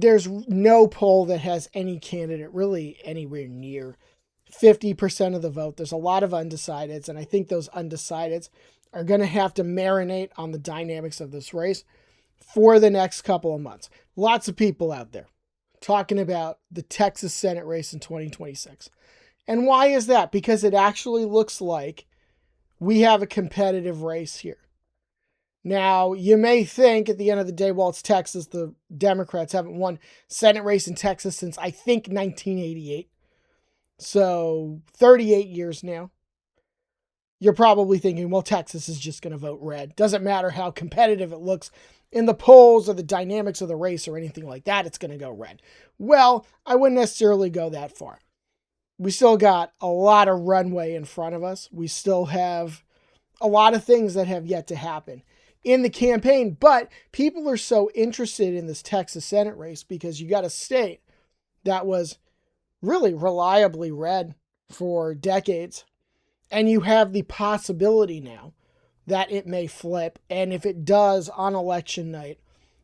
there's no poll that has any candidate really anywhere near 50% of the vote. There's a lot of undecideds, and I think those undecideds are going to have to marinate on the dynamics of this race for the next couple of months. Lots of people out there talking about the Texas Senate race in 2026. And why is that? Because it actually looks like we have a competitive race here. Now, you may think at the end of the day, well, it's Texas. The Democrats haven't won Senate race in Texas since, I think, 1988. So 38 years now. You're probably thinking, well, Texas is just going to vote red. Doesn't matter how competitive it looks in the polls or the dynamics of the race or anything like that, it's going to go red. Well, I wouldn't necessarily go that far. We still got a lot of runway in front of us. We still have a lot of things that have yet to happen in the campaign, but people are so interested in this Texas Senate race because you got a state that was really reliably red for decades, and you have the possibility now that it may flip, and if it does on election night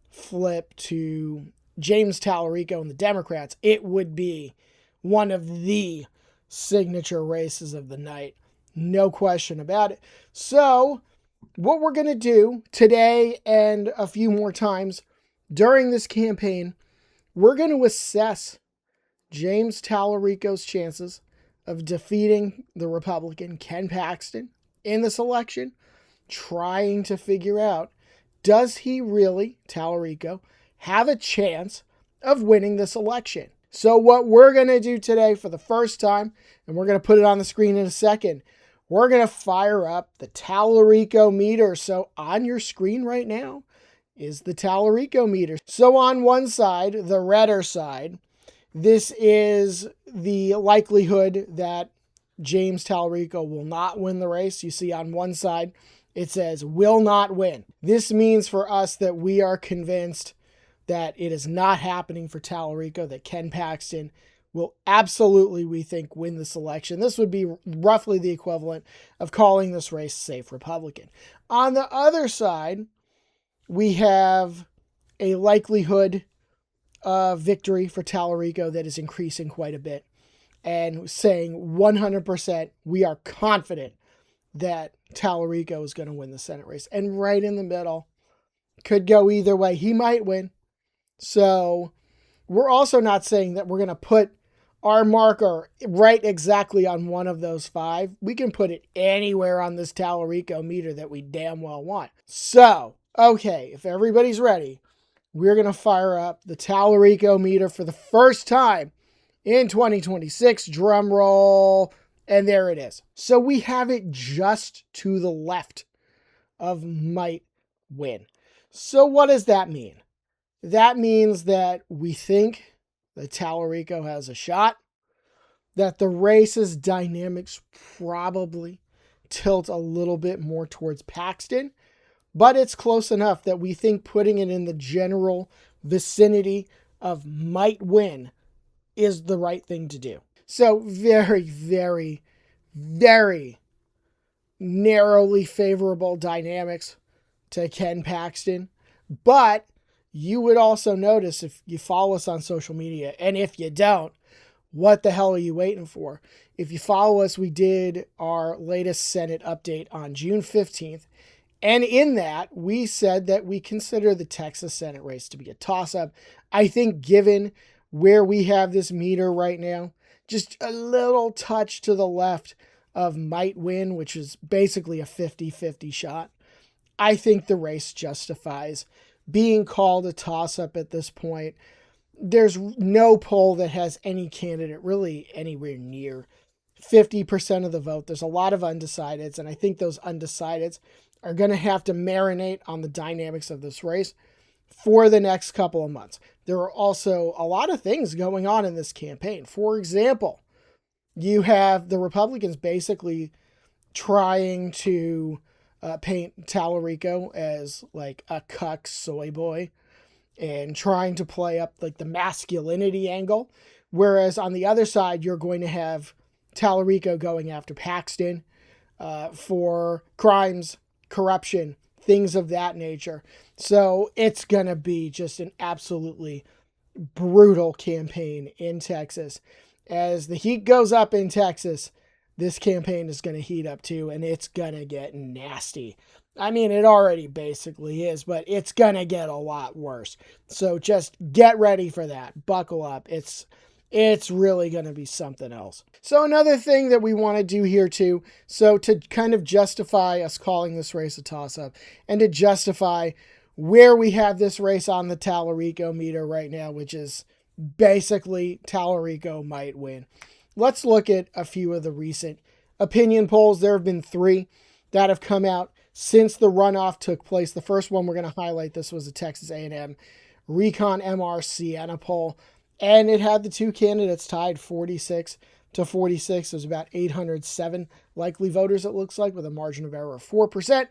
flip to James Talarico and the Democrats, it would be one of the signature races of the night. No question about it. So what we're going to do today and a few more times during this campaign, we're going to assess James Talarico's chances of defeating the Republican Ken Paxton in this election, trying to figure out, does he really, Talarico, have a chance of winning this election? So what we're going to do today for the first time, and we're going to put it on the screen in a second, we're going to fire up the Talarico meter. So on your screen right now is the Talarico meter. So on one side, the redder side, this is the likelihood that James Talarico will not win the race. You see on one side, it says will not win. This means for us that we are convinced that it is not happening for Talarico, that Ken Paxton will absolutely, we think, win this election. This would be roughly the equivalent of calling this race safe Republican. On the other side, we have a likelihood of victory for Talarico that is increasing quite a bit, and saying 100% we are confident that Talarico is going to win the Senate race. And right in the middle, could go either way. He might win. So we're also not saying that we're going to put our marker right exactly on one of those five. We can put it anywhere on this Talarico meter that we damn well want. So, okay, if everybody's ready, we're going to fire up the Talarico meter for the first time in 2026. Drum roll. And there it is. So we have it just to the left of might win. So what does that mean? That means that we think that Talarico has a shot, that the race's dynamics probably tilt a little bit more towards Paxton, but it's close enough that we think putting it in the general vicinity of might win is the right thing to do. So very, very, very narrowly favorable dynamics to Ken Paxton. But you would also notice, if you follow us on social media, and if you don't, what the hell are you waiting for? If you follow us, we did our latest Senate update on June 15th. And in that, we said that we consider the Texas Senate race to be a toss-up. I think given where we have this meter right now, just a little touch to the left of might win, which is basically a 50-50 shot, I think the race justifies being called a toss-up at this point. There's no poll that has any candidate really anywhere near 50% of the vote. There's a lot of undecideds, and I think those undecideds are going to have to marinate on the dynamics of this race for the next couple of months. There are also a lot of things going on in this campaign. For example, you have the Republicans basically trying to paint Talarico as like a cuck soy boy and trying to play up like the masculinity angle. Whereas on the other side, you're going to have Talarico going after Paxton for crimes, corruption, things of that nature. So it's going to be just an absolutely brutal campaign in Texas. As the heat goes up in Texas, this campaign is going to heat up too, and it's going to get nasty. I mean, it already basically is, but it's going to get a lot worse. So just get ready for that. Buckle up. It's really going to be something else. So another thing that we want to do here too, so to kind of justify us calling this race a toss-up and to justify where we have this race on the Talarico meter right now, which is basically Talarico might win. Let's look at a few of the recent opinion polls. There have been 3 that have come out since the runoff took place. The first one we're going to highlight, this was a Texas A&M Recon MR Siena poll, and it had the 2 candidates tied 46 to 46. There's about 807 likely voters, it looks like, with a margin of error of 4%.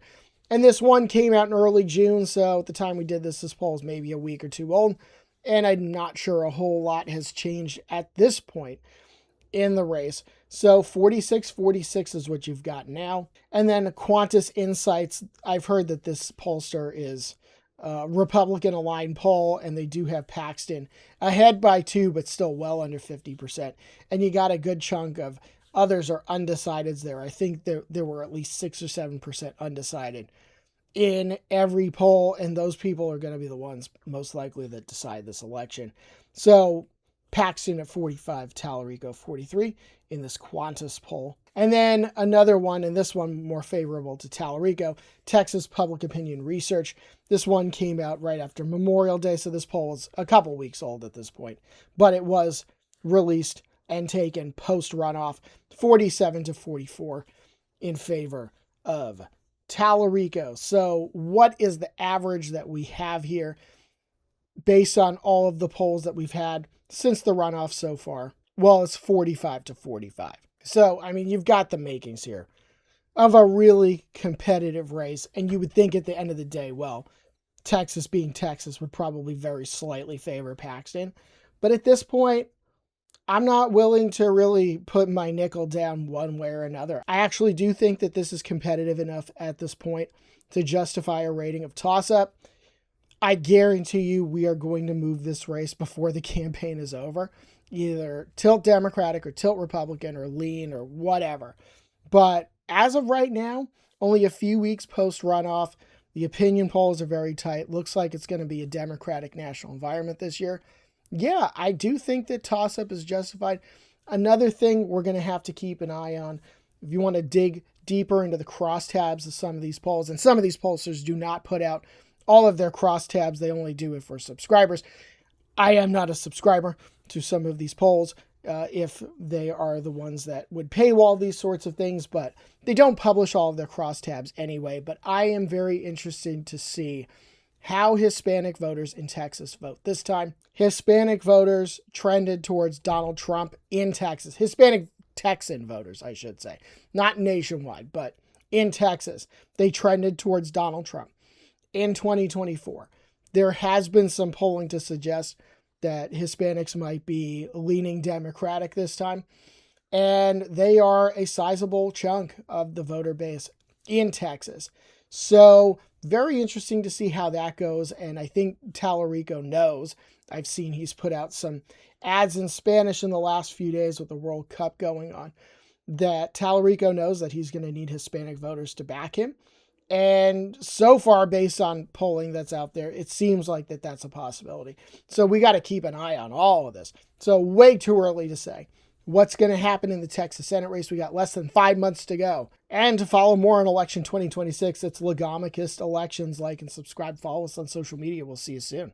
And this one came out in early June, so at the time we did this poll is maybe a week or 2 old, and I'm not sure a whole lot has changed at this point in the race. So 46-46 is what you've got now. And then Qantas Insights, I've heard that this pollster is a Republican-aligned poll, and they do have Paxton ahead by 2, but still well under 50%. And you got a good chunk of others are undecideds there. I think there were at least 6 or 7% undecided in every poll, and those people are going to be the ones most likely that decide this election. So Paxton at 45, Talarico 43 in this Qantas poll. And then another one, and this one more favorable to Talarico, Texas Public Opinion Research. This one came out right after Memorial Day, so this poll is a couple weeks old at this point, but it was released and taken post-runoff, 47 to 44 in favor of Talarico. So what is the average that we have here based on all of the polls that we've had since the runoff so far? Well, it's 45 to 45. So, I mean, you've got the makings here of a really competitive race, and you would think at the end of the day, well, Texas being Texas would probably very slightly favor Paxton. But at this point, I'm not willing to really put my nickel down one way or another. I actually do think that this is competitive enough at this point to justify a rating of toss-up. I guarantee you we are going to move this race before the campaign is over. Either tilt Democratic or tilt Republican or lean or whatever. But as of right now, only a few weeks post-runoff, the opinion polls are very tight. Looks like it's going to be a Democratic national environment this year. Yeah, I do think that toss-up is justified. Another thing we're going to have to keep an eye on, if you want to dig deeper into the crosstabs of some of these polls, and some of these pollsters do not put out all of their crosstabs, they only do it for subscribers. I am not a subscriber to some of these polls, if they are the ones that would paywall these sorts of things, but they don't publish all of their crosstabs anyway. But I am very interested to see how Hispanic voters in Texas vote this time. Hispanic voters trended towards Donald Trump in Texas. Hispanic Texan voters, I should say. Not nationwide, but in Texas. They trended towards Donald Trump in 2024. There has been some polling to suggest that Hispanics might be leaning Democratic this time. And they are a sizable chunk of the voter base in Texas. So very interesting to see how that goes. And I think Talarico knows. I've seen he's put out some ads in Spanish in the last few days with the World Cup going on, that Talarico knows that he's going to need Hispanic voters to back him. And so far, based on polling that's out there, it seems like that's a possibility. So we got to keep an eye on all of this. So way too early to say what's going to happen in the Texas Senate race. We got less than 5 months to go. And to follow more on election 2026, it's Legomicist Elections. Like and subscribe. Follow us on social media. We'll see you soon.